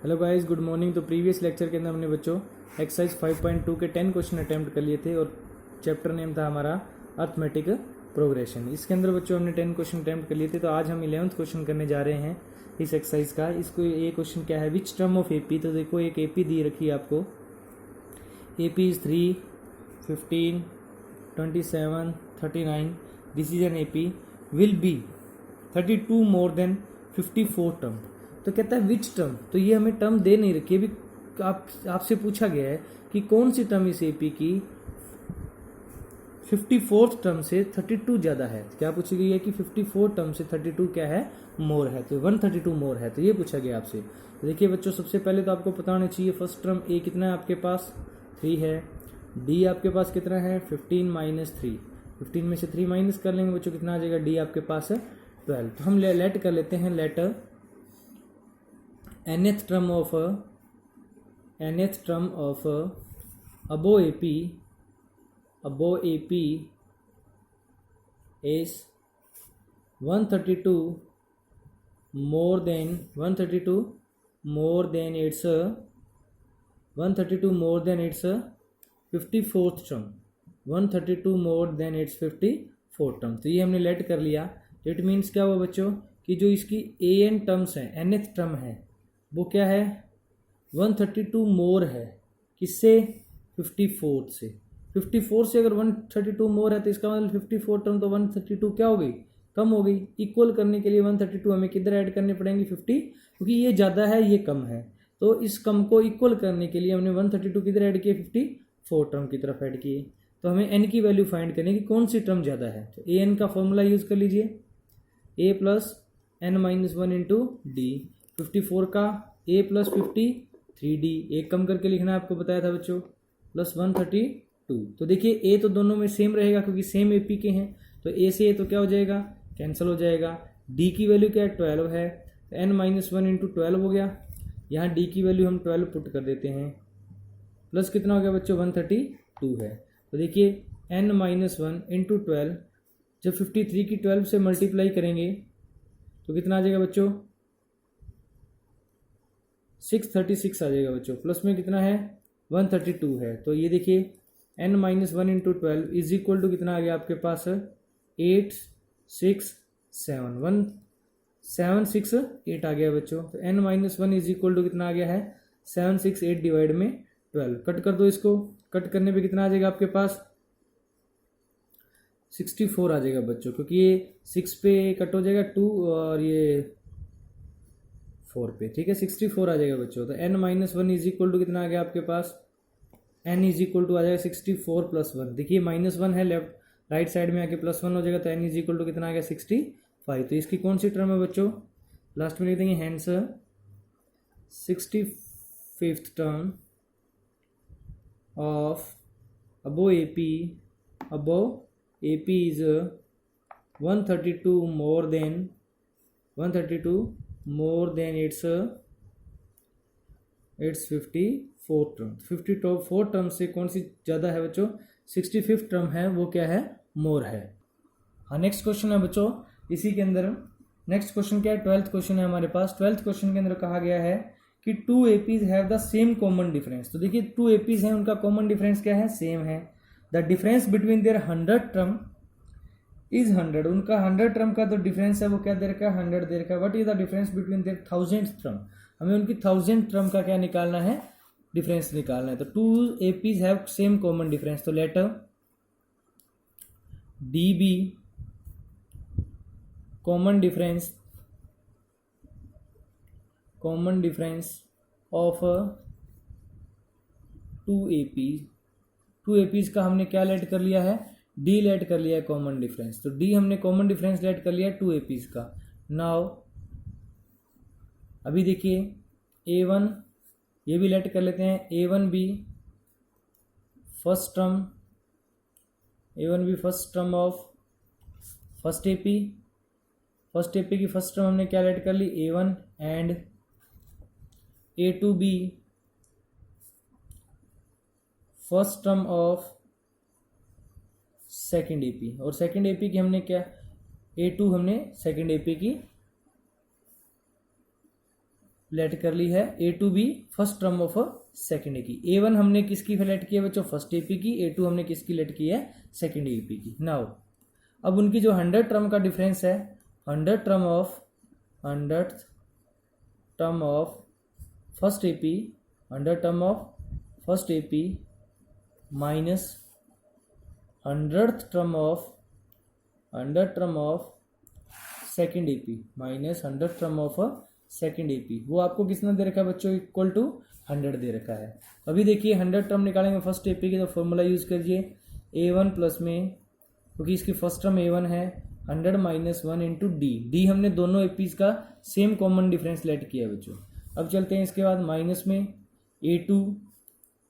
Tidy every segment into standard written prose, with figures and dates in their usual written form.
Hello guys, good morning. तो previous lecture के अंदर हमने बच्चों एक्सरसाइज 5.2 के 10 क्वेश्चन अटैम्प्ट कर लिए थे और चैप्टर नेम था हमारा अर्थमेटिक प्रोग्रेशन। इसके अंदर बच्चों हमने 10 क्वेश्चन अटैम्प्ट कर लिए थे। तो आज हम 11th क्वेश्चन करने जा रहे हैं इस एक्सरसाइज का। इसको ये क्वेश्चन क्या है, विच टर्म ऑफ एपी। तो देखो एक एपी दी रखी है आपको, AP is 3, 15, 27, 39। This is an AP will be 32 more than 54 term. तो कहता है विच टर्म। तो ये हमें टर्म दे नहीं रखी, अभी आपसे पूछा गया है कि कौन सी टर्म इस एपी की 54th टर्म से 32 ज्यादा है। क्या पूछी गई है कि 54 टर्म से 32 क्या है, मोर है। तो 132 मोर है, तो ये पूछा गया आपसे। तो देखिए बच्चों, सबसे पहले तो आपको पता होना चाहिए फर्स्ट टर्म ए कितना है आपके पास, 3 है। डी आपके पास कितना है, 15 माइनस 3। 15 में से 3 माइनस कर लेंगे बच्चों, कितना आ जाएगा, डी आपके पास है 12। तो हम लेट कर लेते हैं, letter nth term of above AP is 132 more than its 54th term, 132 more than its 54th term। तो ये हमने लेट कर लिया। इट मीन्स क्या हुआ बच्चों कि जो इसकी an टर्म्स है, nth टर्म है, वो क्या है, 132 मोर है। किससे, 54 से। 54 से अगर 132 मोर है तो इसका मतलब 54 टर्म तो 132 क्या हो गई, कम हो गई। इक्वल करने के लिए 132 हमें किधर ऐड करने पड़ेंगे, 50, क्योंकि ये ज़्यादा है ये कम है। तो इस कम को इक्वल करने के लिए हमने 132 किधर ऐड किए, 54 टर्म की तरफ ऐड किए। तो हमें एन की वैल्यू फाइंड करनी कि कौन सी टर्म ज़्यादा है। तो ए एन का फॉर्मूला यूज़ कर लीजिए, a plus n minus 1 into d. 54 का a प्लस 50 3d, एक कम करके लिखना है आपको बताया था बच्चों, प्लस 132। तो देखिए a तो दोनों में सेम रहेगा क्योंकि सेम एपी के हैं। तो a से a तो क्या हो जाएगा, कैंसिल हो जाएगा। d की वैल्यू क्या है, 12 है। तो n माइनस 1 इंटू 12 हो गया। यहाँ d की वैल्यू हम 12 पुट कर देते हैं, प्लस कितना हो गया बच्चों, 132 है। तो देखिए n माइनस 1 इंटू 12, जब 53 की 12 से मल्टीप्लाई करेंगे तो कितना आ जाएगा बच्चों, 636 आ जाएगा बच्चों। प्लस में कितना है, 132 है। तो ये देखिए n minus 1 into 12 is equal to कितना आ गया आपके पास, 867 आ गया बच्चों। तो n minus 1 is equal to कितना आ गया है, 768 डिवाइड में 12। कट कर दो इसको, कट करने पे कितना आ जाएगा आपके पास, 64 आ जाएगा बच्चों, क्योंकि ये 6 पे कट हो जाएगा 2 और ये 4 पे, ठीक है, 64 आ जाएगा बच्चों। तो n minus 1 is equal to कितना आ गया आपके पास, n इज इक्वल टू आ जाएगा 64 प्लस 1। देखिए माइनस 1 है, लेफ्ट राइट साइड में आके प्लस 1 हो जाएगा। तो n इज इक्वल टू कितना आ गया, 65। तो इसकी कौन सी टर्म है बच्चों, लास्ट में लिख देंगे हैंस 65th टर्म ऑफ अबो AP is 132 more than its 54 term. 54 term से कौन सी ज़्यादा है बच्चों, 65th टर्म है, वो क्या है, मोर है। हाँ, नेक्स्ट क्वेश्चन है बच्चों इसी के अंदर। नेक्स्ट क्वेश्चन क्या है, 12th क्वेश्चन है हमारे पास। 12th क्वेश्चन के अंदर कहा गया है कि 2 APs have the same common difference. तो देखिए 2 APs हैं, उनका कॉमन डिफरेंस क्या है, सेम है। The difference between their 100 term is 100। उनका 100 टर्म का जो डिफरेंस है वो क्या दे रखा है, 100 दे रखा है। What is the difference between their 1000th term. हमें उनकी 1000th टर्म का क्या निकालना है, डिफरेंस निकालना है। तो 2 APs have same common difference. तो let d be common difference of 2 APs। 2 APs का हमने क्या लेट कर लिया है, डी लेट कर लिया है कॉमन डिफरेंस। तो डी हमने कॉमन डिफरेंस लेट कर लिया है 2 APs का। नाउ अभी देखिए A1 ये भी लेट कर लेते हैं, A1B first term of first AP की फर्स्ट टर्म हमने क्या लेट कर ली, A1 and A2B first term of second AP. और सेकेंड एपी की हमने क्या, A2 हमने सेकेंड एपी की लेट कर ली है, a two be first term of second a की। ए वन हमने किसकी लेट की है बच्चों, फर्स्ट ए पी की। ए टू हमने किसकी लेट की है, सेकेंड ए पी की। नाउ अब उनकी जो 100 टर्म का डिफरेंस है, 100 term of first A P, 100 term of first A P minus 100th term of second A P minus 100th term of second A P, वो आपको कितना दे रखा है बच्चों, इक्वल टू 100 दे रखा है। अभी देखिए 100 टर्म निकालेंगे फर्स्ट ए पी की, तो फॉर्मूला यूज करिए ए वन प्लस में, क्योंकि इसकी फर्स्ट टर्म ए वन है, 100 माइनस 1 इंटू डी। डी हमने दोनों ए पीज का सेम कॉमन डिफरेंस लेट किया है बच्चों। अब चलते हैं इसके बाद माइनस में ए टू,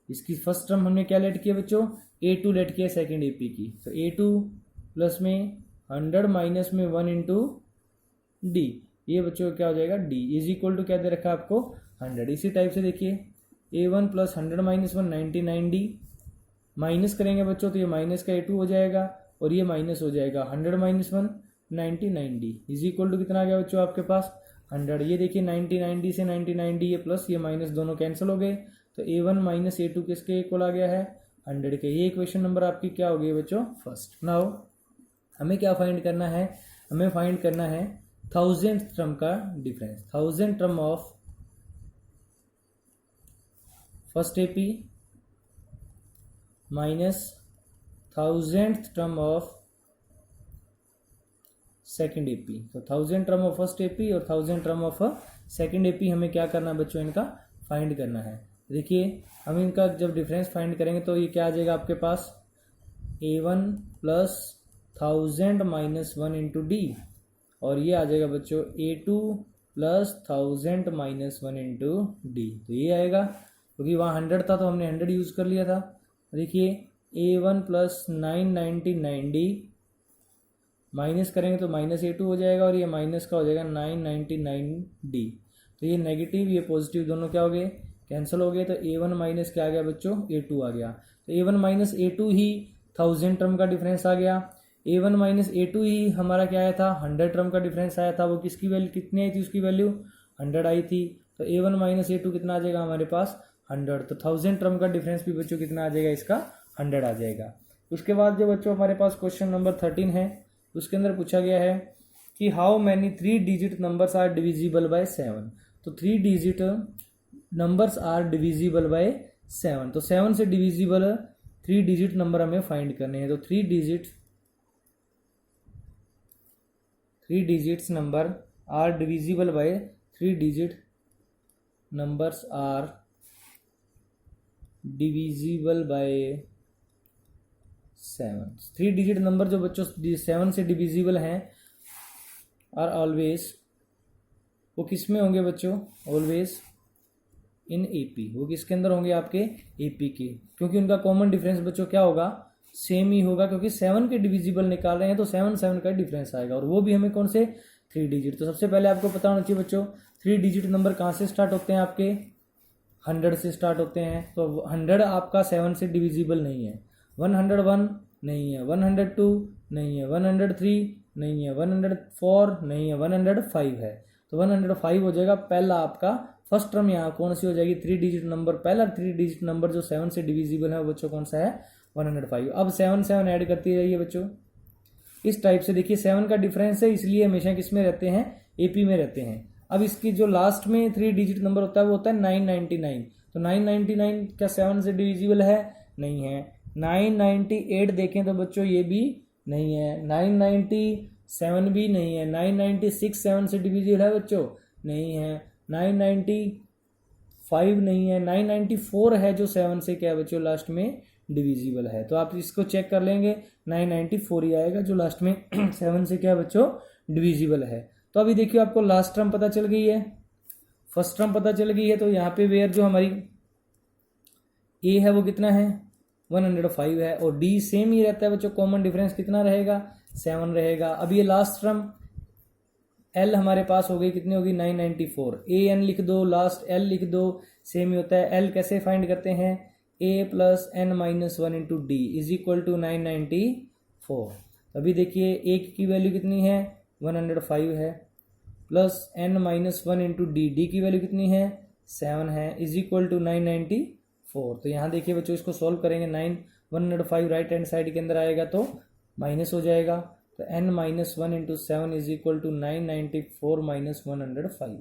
इसकी फर्स्ट टर्म हमने क्या लेट किया बच्चों, ए टू लेट किया सेकेंड ए पी की, तो ए टू प्लस में 100 माइनस में 1 इंटू डी, ये बच्चों क्या हो जाएगा, डी इज इक्वल टू क्या दे रखा है आपको, 100। इसी टाइप से देखिए a one plus 100 minus 1 99 d, minus करेंगे बच्चों तो ये माइनस का ए टू हो जाएगा और ये माइनस हो जाएगा 100 minus 1 99 d is equal to कितना आ गया बच्चों आपके पास 100। ये देखिए 99 डी से 99 डी, ये प्लस ये माइनस दोनों कैंसिल हो गए, तो a one minus a to किसके इक्वल आ गया है, 100 के। ये इक्वेशन नंबर आपकी क्या हो गई बच्चों, फर्स्ट। नाउ हमें क्या फाइंड करना है, हमें फाइंड करना है 1000th टर्म का difference, 1000 term of first A P minus 1000th term of second A P. तो 1000 term of first A P और 1000 term of second A P हमें क्या करना है बच्चों, इनका फाइंड करना है। देखिए हम इनका जब डिफरेंस फाइंड करेंगे तो ये क्या आ जाएगा आपके पास, a one plus 1000 minus 1 into d, और ये आ जाएगा बच्चों a two plus 1000 minus 1 into d. तो ये आएगा, क्योंकि वहाँ 100 था तो हमने 100 यूज़ कर लिया था। देखिए a one plus 999 D, minus करेंगे तो माइनस ए टू हो जाएगा और ये माइनस का हो जाएगा 999 डी। तो ये नेगेटिव ये पॉजिटिव दोनों क्या हो गए, कैंसिल हो गए, तो ए वन माइनस क्या आ गया बच्चों, ए टू आ गया। तो a one minus a two ही 1000 टर्म का डिफरेंस आ गया। A one minus a two ही हमारा क्या आया था, 100 टर्म का डिफरेंस आया था। वो किसकी वैल्यू कितनी आई थी, उसकी वैल्यू 100 आई थी। तो a one minus a to कितना आ जाएगा हमारे पास 100। तो 1000 टर्म का डिफरेंस भी बच्चों कितना आ जाएगा, इसका 100 आ जाएगा। उसके बाद जो बच्चों हमारे पास क्वेश्चन नंबर 13 है, उसके अंदर पूछा गया है कि how many 3 digit numbers are divisible by 7। तो 3 digit numbers are divisible by 7, तो 7 से डिविजिबल 3 डिजिट नंबर हमें फाइंड करने हैं। तो 3 digits number are divisible by 3 digit numbers are divisible by 7। 3 digit number जो बच्चों 7 से डिविजिबल हैं आर ऑलवेज, वो किस में होंगे बच्चों, ऑलवेज इन एपी। वो किसके अंदर होंगे, आपके एपी के, क्योंकि उनका कॉमन डिफरेंस बच्चों क्या होगा, सेम ही होगा, क्योंकि 7 के डिविजिबल निकाल रहे हैं तो 7 का डिफरेंस आएगा, और वो भी हमें कौन से 3 डिजिट। तो सबसे पहले आपको पता होना चाहिए बच्चों 3 डिजिट नंबर कहाँ से स्टार्ट होते हैं, आपके 100 से स्टार्ट होते हैं। तो 100 आपका 7 से डिविजिबल नहीं है, 101 नहीं है, 102 नहीं है, 103 नहीं है, 104 नहीं है, 105 है। तो 105 हो जाएगा पहला आपका फर्स्ट टर्म। यहाँ कौन सी हो जाएगी, 3 डिजिट नंबर, पहला 3 डिजिट नंबर जो 7 से डिविजिबल है बच्चों कौन सा है, 105। अब 7 ऐड करती रहिए बच्चों इस टाइप से। देखिए 7 का डिफरेंस है, इसलिए हमेशा किस में रहते हैं, एपी में रहते हैं। अब इसकी जो लास्ट में 3 डिजिट नंबर होता है वो होता है 999। तो 999 क्या 7 से डिविजिबल है, नहीं है। 998 देखें तो बच्चों ये भी नहीं है, 997 भी नहीं है, 996 7 से डिविजिबल है बच्चों, नहीं है, 995 नहीं है, 994 है जो 7 से क्या है बच्चों लास्ट में डिविजिबल है। तो आप इसको चेक कर लेंगे, 994 ही आएगा जो लास्ट में 7 से क्या बच्चों डिविजिबल है। तो अभी देखिए आपको लास्ट टर्म पता चल गई है, फर्स्ट टर्म पता चल गई है। तो यहाँ पे वेयर जो हमारी ए है वो कितना है, 105 है, और डी सेम ही रहता है बच्चों, कॉमन डिफरेंस कितना रहेगा, 7 रहेगा। अब ये लास्ट टर्म एल हमारे पास हो गई, कितनी होगी 994। ए एन लिख दो, लास्ट एल लिख दो, सेम ही होता है। एल कैसे फाइंड करते हैं, a plus n minus 1 into d is equal to 994। अभी देखिए ए की वैल्यू कितनी है, 105 है, plus n minus one into D, D की वैल्यू कितनी है 7 है, इज इक्वल टू 994। तो यहाँ देखिए बच्चों इसको सॉल्व करेंगे, 105 राइट हैंड साइड के अंदर आएगा तो माइनस हो जाएगा, तो n minus one into 7 is equal to 994 minus 105।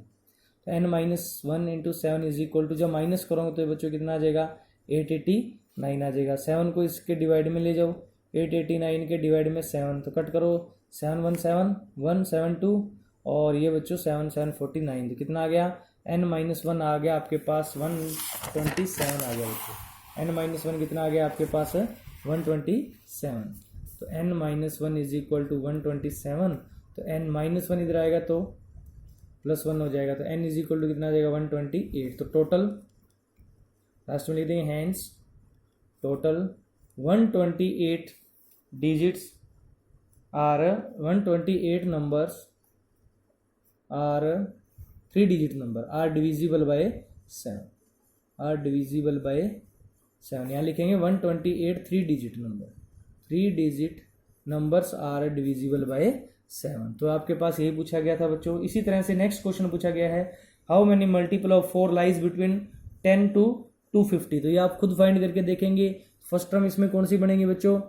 तो n minus one into 7 is equal to, जब माइनस करोगे तो बच्चों कितना आ जाएगा 889 आ जाएगा। 7 को इसके डिवाइड में ले जाओ, 889 के डिवाइड में 7 तो कट करो, 7 1 7 172 और ये बच्चों 7 7 49, तो कितना आ गया n माइनस वन आ गया आपके पास 127 आ गया बच्चों। n माइनस वन कितना आ गया आपके पास 127। तो n minus one is equal to 127, तो n माइनस वन इधर आएगा तो प्लस वन हो जाएगा, तो n इज इक्वल टू कितना आ जाएगा 128। तो टोटल लास्ट में लिख देंगे hence total 128 digits are 128 numbers are 3 digit number are divisible by 7, are divisible by 7। यहाँ लिखेंगे 128 3 digit number, 3 digit numbers are divisible by 7। तो आपके पास यही पूछा गया था बच्चों। इसी तरह से नेक्स्ट क्वेश्चन पूछा गया है, how many multiple of 4 lies between 10 to 250। तो ये आप खुद फाइंड करके देखेंगे। फर्स्ट टर्म इसमें कौन सी बनेगी बच्चों,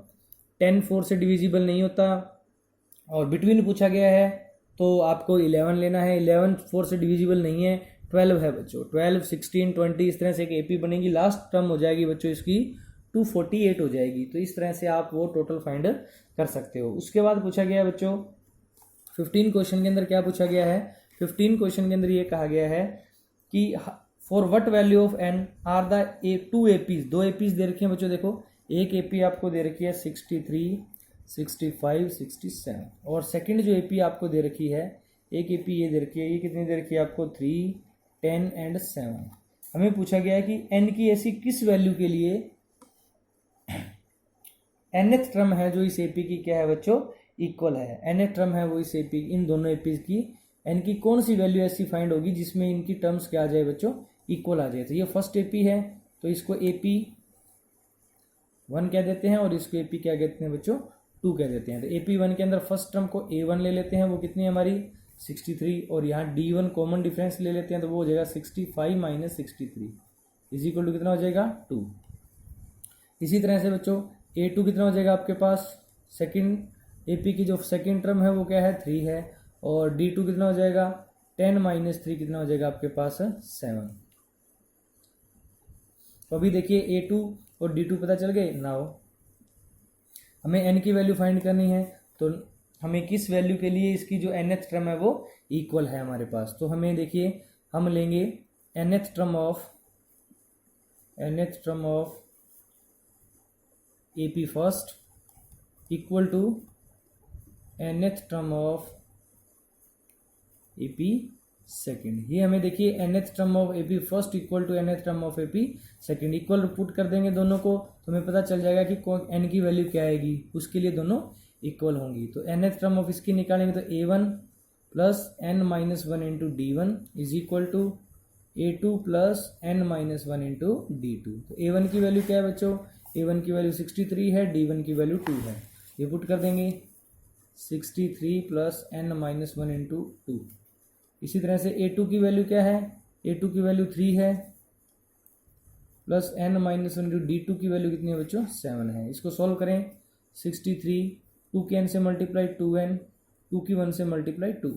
10 4 से डिविजिबल नहीं होता, और बिटवीन पूछा गया है तो आपको 11 लेना है, 11 4 से डिविजिबल नहीं है, 12 है बच्चों, 12 16 20 इस तरह से एक एपी बनेगी। लास्ट टर्म हो जाएगी बच्चों इसकी 248 हो जाएगी। तो इस तरह से आप वो टोटल फाइंड कर सकते हो। उसके बाद पूछा गया है बच्चों 15 क्वेश्चन के अंदर क्या पूछा गया है, 15 क्वेश्चन के अंदर ये कहा गया है कि for what value of n are the 2 APs, 2 APs दे रखी है बच्चों। देखो एक एपी आपको दे रखी है 63 65 67, और सेकंड जो एपी आपको दे रखी है, एक एपी ये दे रखी है, ये कितनी दे रखी है आपको 3 10 एंड 7। हमें पूछा गया है कि एन की ऐसी किस वैल्यू के लिए nth टर्म है जो इस एपी की क्या है बच्चों इक्वल है, nth टर्म है वो इस एपी, इन दोनों एपीज की एन की कौन सी वैल्यू ऐसी फाइंड होगी जिसमें इनकी टर्म्स क्या आ जाए बच्चों इक्वल आ जाए। तो ये फर्स्ट एपी है तो इसको एपी 1 कह देते हैं, और इसको एपी क्या कहते हैं बच्चों 2 कह देते हैं। तो एपी 1 के अंदर फर्स्ट टर्म को a1 ले लेते हैं, वो कितनी है हमारी 63, और यहाँ d1 कॉमन डिफरेंस ले लेते हैं तो वो हो जाएगा 65 माइनस 63 इज इक्वल टू कितना हो जाएगा 2। इसी तरह से बच्चों a2 कितना हो जाएगा आपके पास, सेकंड एपी की जो सेकंड टर्म है वो क्या है 3 है, और d2 कितना हो जाएगा 10 माइनस 3 कितना हो जाएगा आपके पास 7। तो अभी देखिए a2 और d2 पता चल गए। नाउ हमें n की वैल्यू फाइंड करनी है, तो हमें किस वैल्यू के लिए इसकी जो nth टर्म है वो इक्वल है हमारे पास। तो हमें देखिए हम लेंगे nth term of AP first equal to nth term of AP second. ये हमें देखिए nth term of AP first equal to nth term of AP second, equal put कर देंगे दोनों को तो हमें पता चल जाएगा कि n की वैल्यू क्या आएगी, उसके लिए दोनों इक्वल होंगी। तो nth टर्म ऑफ इसकी निकालेंगे तो a1 plus n minus one into d1 is equal to a2 plus n minus one into d2। तो a1 की वैल्यू क्या है बच्चों, a1 की वैल्यू 63 है, d1 की वैल्यू 2 है, ये पुट कर देंगे 63 plus n minus one into 2। इसी तरह से a2 की वैल्यू क्या है, a2 की वैल्यू 3 है, plus n minus one into d2 की वैल्यू कितनी है बच्चों 7 है। इसको सॉल्व करें 63 2 की n से मल्टीप्लाई 2n, 2 की 1 से मल्टीप्लाई 2,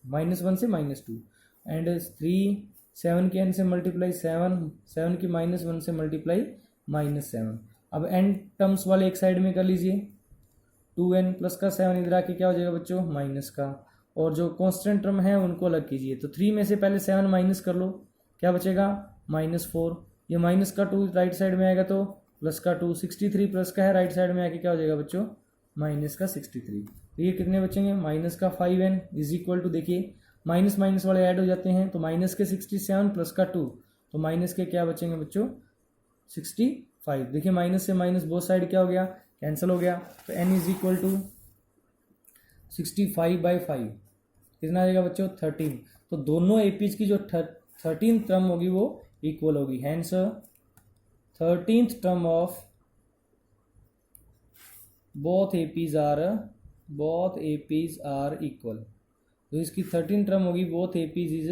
माइनस 1 से माइनस 2, एंड 3 7 की n से मल्टीप्लाई 7, 7 की माइनस 1 से मल्टीप्लाई माइनस 7। अब n टर्म्स वाले एक साइड में कर लीजिए, 2n प्लस का 7 इधर आके क्या हो जाएगा बच्चों माइनस का, और जो कांस्टेंट टर्म है उनको अलग कीजिए। तो 3 में से पहले 7 माइनस कर लो, क्या बचेगा -4, ये माइनस का 2 राइट साइड में आएगा तो प्लस का 2, 63 प्लस का है राइट साइड में आके क्या हो जाएगा बच्चों माइनस का 63। तो ये कितने बचेंगे माइनस का 5n इज इक्वल टू, देखिए माइनस माइनस वाले ऐड हो जाते हैं तो माइनस के 67 प्लस का 2, तो माइनस के क्या बचेंगे बच्चों 65। देखिए माइनस से माइनस बोथ साइड क्या हो गया कैंसिल हो गया, तो n इज इक्वल टू 65/5 कितना आ जाएगा बच्चों 13। तो दोनों एपीज की जो 13th टर्म होगी वो इक्वल होगी, hence 13th term of both APs are equal। जो इसकी 13 टर्म होगी बोथ एपीज इज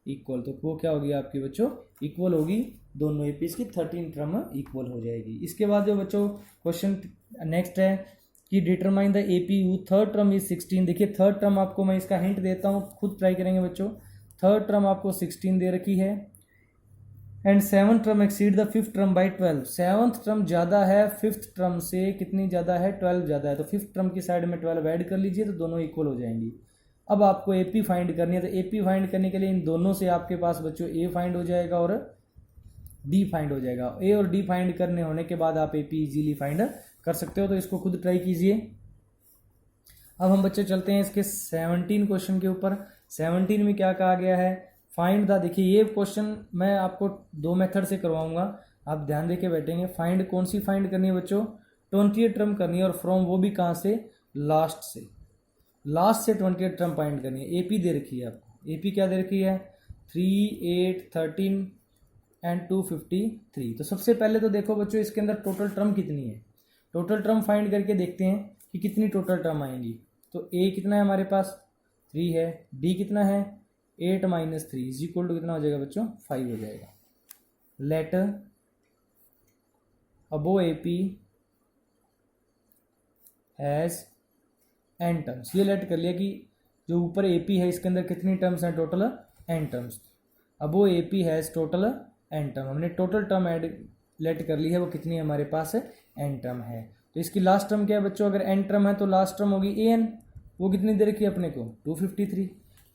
इक्वल, तो वो क्या होगी आपकी बच्चों, इक्वल होगी, दोनों एपीज की 13 टर्म इक्वल हो जाएगी। इसके बाद जो बच्चों क्वेश्चन नेक्स्ट है कि determine the AP you third term is 16। देखिए थर्ड टर्म आपको मैं इसका हिंट देता हूँ, खुद ट्राई करेंगे बच्चों। थर्ड टर्म आपको 16 दे रखी है and seventh term exceed the fifth term by 12। Seventh term ज़्यादा है फिफ्थ टर्म से, कितनी ज़्यादा है, 12 ज़्यादा है, तो फिफ्थ टर्म की साइड में 12 ऐड कर लीजिए तो दोनों इक्वल हो जाएंगी। अब आपको एपी फाइंड करनी है, तो एपी फाइंड करने के लिए इन दोनों से आपके पास बच्चों ए फाइंड हो जाएगा और डी फाइंड हो जाएगा। ए और डी फाइंड करने होने के बाद आप एपी इजीली फाइंड कर सकते हो, तो इसको खुद ट्राई कीजिए। अब हम बच्चे चलते हैं इसके 17 क्वेश्चन के ऊपर। 17 में क्या कहा गया है, फाइंड द, देखिए ये क्वेश्चन मैं आपको 2 मेथड से करवाऊंगा, आप ध्यान देके बैठेंगे। फाइंड कौन सी फाइंड करनी है बच्चों, 20th टर्म करनी है, और फ्रॉम वो भी कहाँ से, लास्ट से, लास्ट से 20th टर्म फाइंड करनी है। एपी दे रखी है आपको, एपी क्या दे रखी है, 3, 8, 13 एंड 253। तो सबसे पहले तो देखो बच्चों इसके अंदर टोटल टर्म कितनी है, टोटल टर्म फाइंड करके देखते हैं कि कितनी टोटल टर्म आएंगी। तो ए कितना है हमारे पास, 3 है, डी कितना है, 8 - 3 इज इक्वल टू कितना हो जाएगा बच्चों, 5 हो जाएगा। Let above AP has n terms, ये लेट कर लिया कि जो ऊपर एपी है इसके अंदर कितनी टर्म्स हैं, total n terms. Above AP has total n term, हमने टोटल टर्म ऐड लेट कर ली है, वो कितनी है हमारे पास एन टर्म है। तो इसकी लास्ट टर्म क्या है बच्चों, अगर एन टर्म है तो लास्ट टर्म होगी ए एन, वो कितनी दे रखी है अपने को, 253।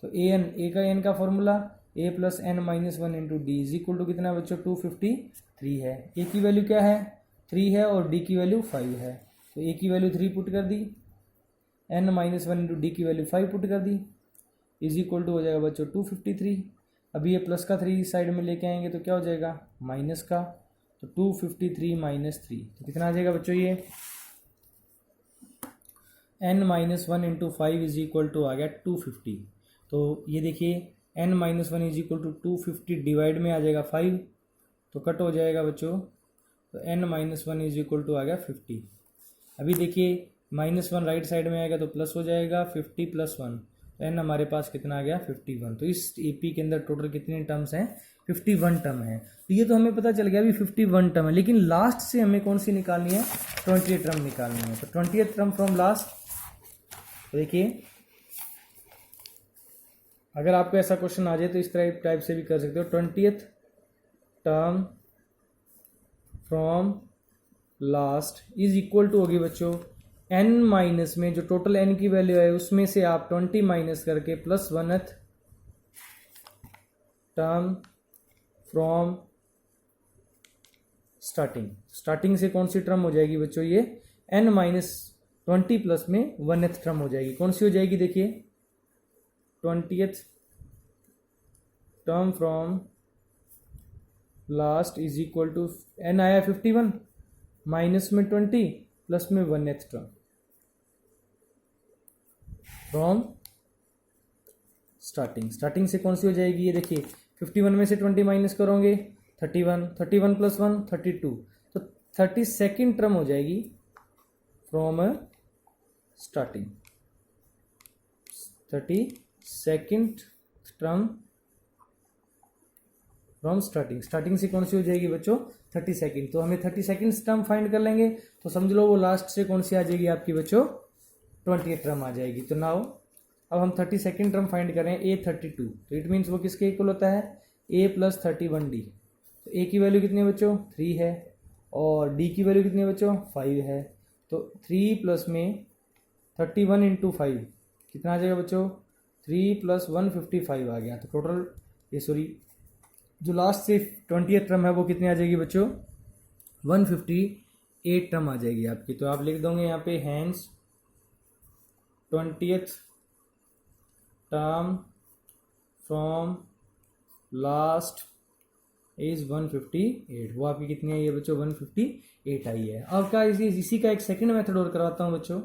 तो ए एन, ए का एन का formula a plus n minus 1 into d is equal to कितना है बच्चों, 253 है। ए की वैल्यू क्या है, 3 है, और डी की वैल्यू 5 है। तो ए की वैल्यू 3 पुट कर दी, एन माइनस 1 इंटू डी की वैल्यू 5 पुट कर दी, इज इक्वल टू हो जाएगा बच्चों 253। अभी ये प्लस का 3 साइड में लेके आएंगे तो क्या हो जाएगा, माइनस का, तो 253 - 3 तो कितना आ जाएगा बच्चों, ये n - 1 into 5 is equal to आ गया 250। तो ये देखिए n - 1 is equal to 250 divide में आ जाएगा 5, तो कट हो जाएगा बच्चों, तो n - 1 इज इक्वल टू आ गया 50। अभी देखिए -1 राइट साइड में आएगा तो प्लस हो जाएगा, 50 + 1, तो n हमारे पास कितना आ गया, 51। तो इस एपी के अंदर टोटल कितने टर्म्स हैं, 51 टर्म है। तो ये तो हमें पता चल गया अभी 51 टर्म है, लेकिन लास्ट से हमें कौन सी निकालनी है, 20th टर्म निकालनी है। तो 20th टर्म फ्रॉम लास्ट, देखिए अगर आपको ऐसा क्वेश्चन आ जाए तो इस टाइप से भी कर सकते हो, 20th term from last is equal to होगी बच्चों n माइनस में जो टोटल n की वैल्यू है उसमें से आप 20 माइनस करके plus 1th term from starting. Starting से कौन सी टर्म हो जाएगी बच्चों, ये n - 20 प्लस में 1th टर्म हो जाएगी। कौन सी हो जाएगी, देखिए 20th term from last is equal to n आया 51 माइनस में 20 प्लस में 1th term from starting. Starting से कौन सी हो जाएगी, ये देखिए 51 में से 20 माइनस करोगे 31, 31 + 1 32, तो 32nd टर्म हो जाएगी from starting. 32nd term from starting. Starting से कौन सी हो जाएगी बच्चों, 32nd। तो हमें 32nd टर्म फाइंड कर लेंगे, तो समझ लो वो लास्ट से कौन सी आ जाएगी आपकी बच्चों, 20th टर्म आ जाएगी। तो नाउ अब हम 32nd टर्म फाइंड करें, A32, तो इट मीन्स वो किसके इक्वल होता है, A + 31D। तो A की वैल्यू कितनी है बच्चों, 3 है, और D की वैल्यू कितनी है बच्चों, 5 है। तो 3 प्लस में 31 इंटू 5 कितना आ जाएगा बच्चों, 3 + 155 आ गया। तो टोटल ये सॉरी जो लास्ट से 20th टर्म है वो कितनी आ जाएगी बच्चों, 158 टर्म आ जाएगी आपकी। तो आप लिख दोगे यहाँ पे hence 20th term from last is 158, वो आपकी कितनी आई है बच्चों, 158 आई है। अब क्या इसी का एक सेकंड मेथड और करवाता हूँ बच्चों,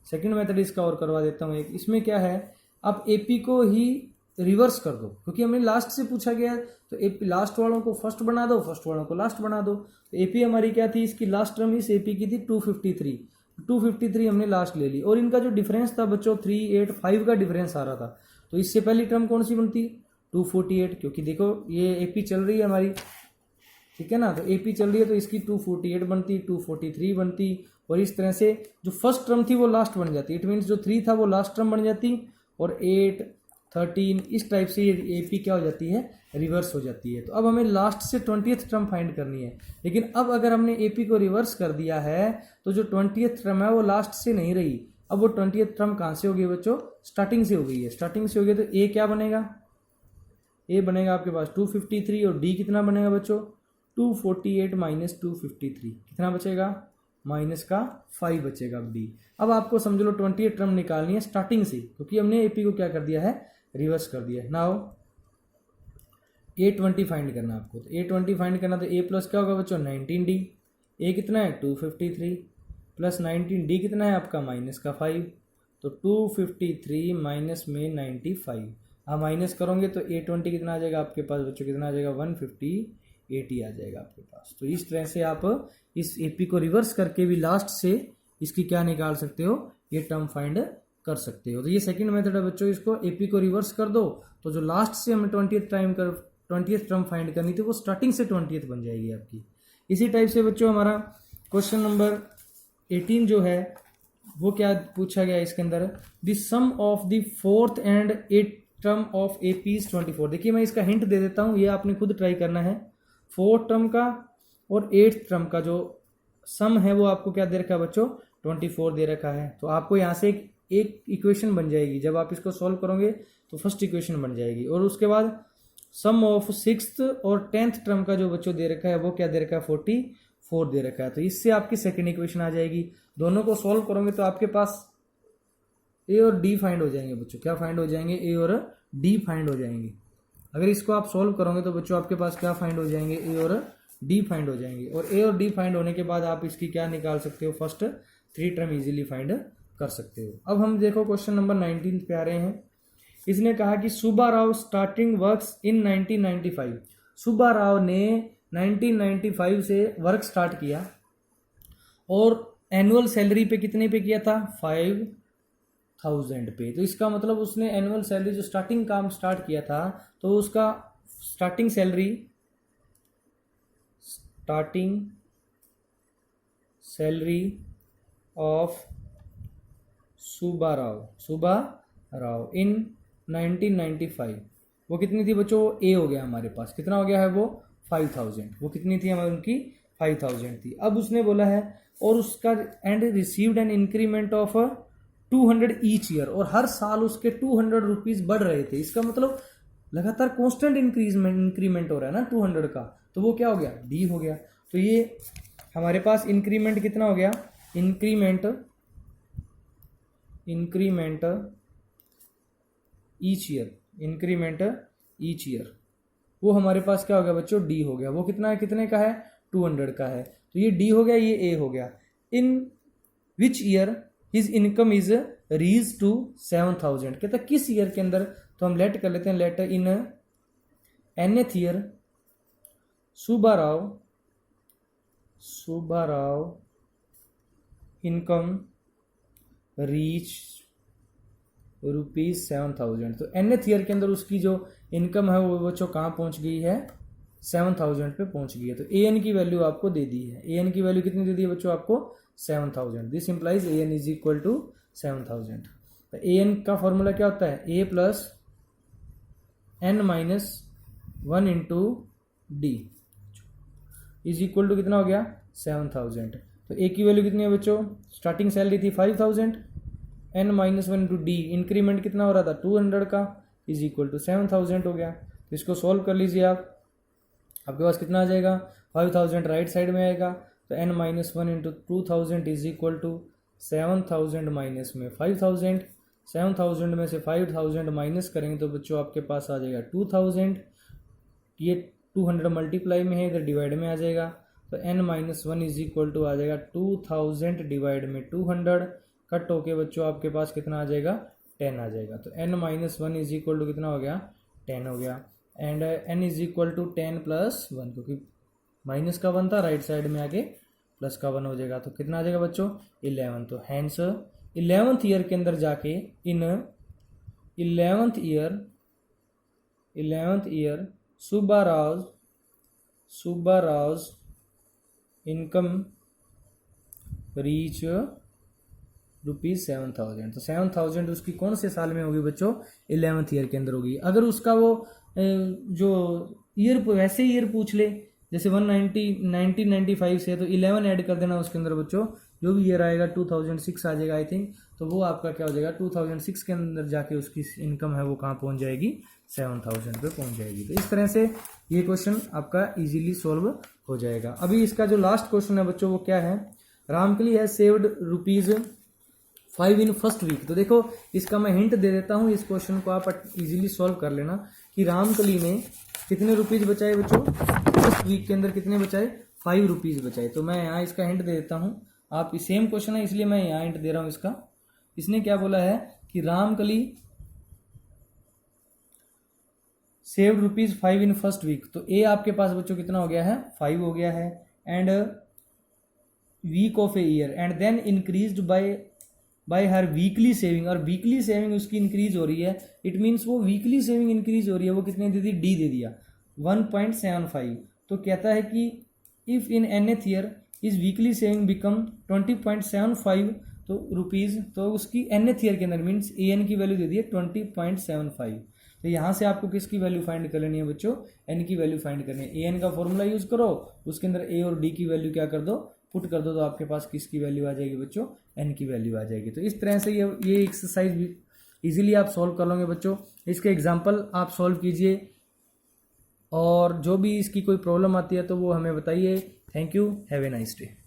सेकंड मेथड इसका और करवा देता हूँ एक। इसमें क्या है, आप एपी को ही रिवर्स कर दो, क्योंकि हमने लास्ट से पूछा गया, तो एपी लास्ट वालों को फर्स्ट बना दो, फर्स्ट वालों को लास्ट बना दो। तो एपी हमारी क्या थी, इसकी लास्ट टर्म इस एपी की थी 253 हमने लास्ट ले ली, और इनका जो डिफरेंस था बच्चों 3, 8, 5 का डिफरेंस आ रहा था। तो इससे पहली टर्म कौन सी बनती, 248, क्योंकि देखो ये एपी चल रही है हमारी, ठीक है ना, तो एपी चल रही है तो इसकी 248 बनती, 243 बनती, और इस तरह से जो फर्स्ट टर्म थी वो लास्ट बन जाती, इट मीन्स जो 3 था वो लास्ट टर्म बन जाती, और 8 13 इस टाइप से ये एपी क्या हो जाती है, रिवर्स हो जाती है। तो अब हमें लास्ट से 20th टर्म फाइंड करनी है, लेकिन अब अगर हमने एपी को रिवर्स कर दिया है तो जो 20th टर्म है वो लास्ट से नहीं रही, अब वो 20th टर्म कहाँ से हो गई बच्चों, स्टार्टिंग से हो गई है, स्टार्टिंग से हो गई, तो ए क्या बनेगा, ए बनेगा आपके पास 253, और डी कितना बनेगा बच्चों, 248 माइनस 253 कितना बचेगा, माइनस का 5 बचेगा डी। अब आपको समझ लो 20th टर्म निकालनी है स्टार्टिंग से, क्योंकि हमने एपी को क्या कर दिया है, रिवर्स कर दिया है। नाउ A20 फाइंड करना आपको, तो A20 फाइंड करना, तो ए प्लस क्या होगा बच्चों 19D, ए कितना है 253 प्लस 19D कितना है आपका माइनस का 5, तो 253 माइनस में 95, आप माइनस करोगे तो A20 कितना आ जाएगा आपके पास बच्चों, कितना आ जाएगा 150 आ जाएगा आपके पास। तो इस तरह से आप इस एपी को रिवर्स करके भी लास्ट से इसकी क्या निकाल सकते हो, ये टर्म फाइंड कर सकते हो। तो ये सेकंड मेथड है बच्चों, इसको एपी को रिवर्स कर दो तो जो लास्ट से हमें 20th टर्म फाइंड करनी थी वो स्टार्टिंग से 20th बन जाएगी आपकी। इसी टाइप से बच्चों हमारा क्वेश्चन नंबर 18 जो है वो क्या पूछा गया इसके अंदर, the sum of the 4th and 8th term of AP is 24। देखिए मैं इसका हिंट दे देता हूँ, ये आपने खुद ट्राई करना है। 4th टर्म का और 8th टर्म का जो सम है वो आपको क्या दे रखा है बच्चों, 24 दे रखा है। तो आपको यहाँ से एक इक्वेशन बन जाएगी, जब आप इसको सॉल्व करोगे तो फर्स्ट इक्वेशन बन जाएगी, और उसके बाद सम ऑफ 6th और 10th टर्म का जो बच्चों दे रखा है वो क्या दे रखा है, 44 दे रखा है। तो इससे आपकी सेकंड इक्वेशन आ जाएगी, दोनों को सॉल्व करोगे तो आपके पास ए और डी फाइंड हो जाएंगे बच्चों, क्या फाइंड हो जाएंगे, ए और डी फाइंड हो जाएंगे। अगर इसको आप सॉल्व करोगे तो बच्चों आपके पास क्या फाइंड हो जाएंगे, ए और डी फाइंड हो जाएंगे, और ए और डी फाइंड होने के बाद आप इसकी क्या निकाल सकते हो, फर्स्ट 3 टर्म इजीली फाइंड कर सकते हो। अब हम देखो क्वेश्चन नंबर 19 पे आ रहे हैं। इसने कहा कि Subba Rao starting works in 1995। Subba Rao ने 1995 से वर्क स्टार्ट किया और एनुअल सैलरी पे कितने पे किया था, 5000 पे। तो इसका मतलब उसने एनुअल सैलरी जो स्टार्टिंग काम स्टार्ट किया था तो उसका starting salary of Subba Rao in 1995 वो कितनी थी बच्चों, ए हो गया हमारे पास, कितना हो गया है वो 5000, वो कितनी थी हमारी उनकी 5000 थी। अब उसने बोला है और उसका and received an increment of 200 each year, और हर साल उसके 200 रुपीज बढ़ रहे थे। इसका मतलब लगातार कॉन्स्टेंट इंक्रीमेंट हो रहा है ना 200 का, तो वो क्या हो गया, डी हो गया। तो ये हमारे पास इंक्रीमेंट कितना हो गया, इंक्रीमेंट ईच ईयर वो हमारे पास क्या हो गया बच्चों, डी हो गया। वो कितना है, कितने का है, 200 का है, तो ये डी हो गया, ये ए हो गया। In which year his income is rise to 7000, कहता किस ईयर के अंदर, तो हम लेट कर लेते हैं, लेट इन nth year Subba Rao income reach ₹7000। तो nth ईयर के अंदर उसकी जो इनकम है वो बच्चों कहाँ पहुंच गई है, 7000 पे पहुंच गई है। तो an की वैल्यू आपको दे दी है, an की वैल्यू कितनी दे दी है बच्चों आपको, 7000। This implies an is equal to 7000। तो an का फॉर्मूला क्या होता है, a plus n minus 1 into d is equal to कितना हो गया, 7000। तो a की वैल्यू कितनी है बच्चों, स्टार्टिंग सैलरी थी 5000, n minus 1 into D, increment कितना हो रहा था 200 का, इज इक्वल टू 7000 हो गया। तो इसको सॉल्व कर लीजिए आप, आपके पास कितना आ जाएगा, 5000 राइट साइड में आएगा, तो n minus 1 into 2000 is equal to 7000 minus में 5000, 7000 में से 5000 माइनस करेंगे तो बच्चों आपके पास आ जाएगा 2000, ये 200 मल्टीप्लाई में है, इधर डिवाइड में आ जाएगा, तो n minus 1 is equal to आ जाएगा 2000 डिवाइड में 200, कट होके बच्चों आपके पास कितना आ जाएगा, 10 आ जाएगा। तो n minus 1 is equal to कितना हो गया, 10 हो गया। And n is equal to 10 plus 1, क्योंकि माइनस का 1 था, राइट साइड में आके प्लस का 1 हो जाएगा, तो कितना आ जाएगा बच्चों 11। तो हैंस 11th ईयर के अंदर जाके इन 11th year Subbarao's income reach ₹7,000। तो 7,000 उसकी कौन से साल में होगी बच्चों? 11th ईयर के अंदर होगी। अगर उसका वो जो ईयर वैसे ईयर पूछ ले, जैसे 1995 से, तो 11 ऐड कर देना उसके अंदर बच्चों, जो भी ईयर आएगा 2006 आ जाएगा आई थिंक, तो वो आपका क्या हो जाएगा 2006 के अंदर जाके उसकी इनकम है वो कहाँ पहुँच जाएगी? 7,000 पे पहुँच जाएगी। तो इस तरह से ये क्वेश्चन आपका इजीली सॉल्व हो जाएगा। अभी इसका जो लास्ट क्वेश्चन है बच्चों वो क्या है? Ramkali has saved ₹5 in first week. तो देखो इसका मैं हिंट दे देता हूँ, इस क्वेश्चन को आप इजीली सॉल्व कर लेना कि रामकली ने कितने रुपीज बचाए बच्चों? फर्स्ट वीक के अंदर कितने बचाए? ₹5 बचाए। तो मैं यहाँ इसका हिंट दे देता हूँ, आप सेम क्वेश्चन है इसलिए मैं यहाँ हिंट दे रहा हूँ इसका। इसने क्या बोला है कि Ramkali saved ₹5 in first week. तो ए आपके पास बच्चों कितना हो गया है? 5 हो गया है, and week of a year, and then increased by her weekly saving, और वीकली सेविंग उसकी इंक्रीज हो रही है। इट मीन्स वो वीकली सेविंग इंक्रीज हो रही है, वो कितने दे दी? डी दे दिया 1.75। तो कहता है कि if in nth year is weekly saving become 20.75 तो रुपीज, तो उसकी nth ईयर के अंदर मीन्स an की वैल्यू दे दी है 20.75। तो यहाँ से आपको किसकी वैल्यू फाइंड कर लेनी है बच्चों? n की वैल्यू फाइंड करनी है। an का फॉर्मूला यूज करो, उसके अंदर a और d की वैल्यू क्या कर दो? पुट कर दो, तो आपके पास किसकी वैल्यू आ जाएगी बच्चों? n की वैल्यू आ जाएगी। तो इस तरह से ये एक्सरसाइज भी इजीली आप सॉल्व कर लोगे बच्चों। इसके एग्जाम्पल आप सॉल्व कीजिए, और जो भी इसकी कोई प्रॉब्लम आती है तो वो हमें बताइए। Thank you, have a nice day.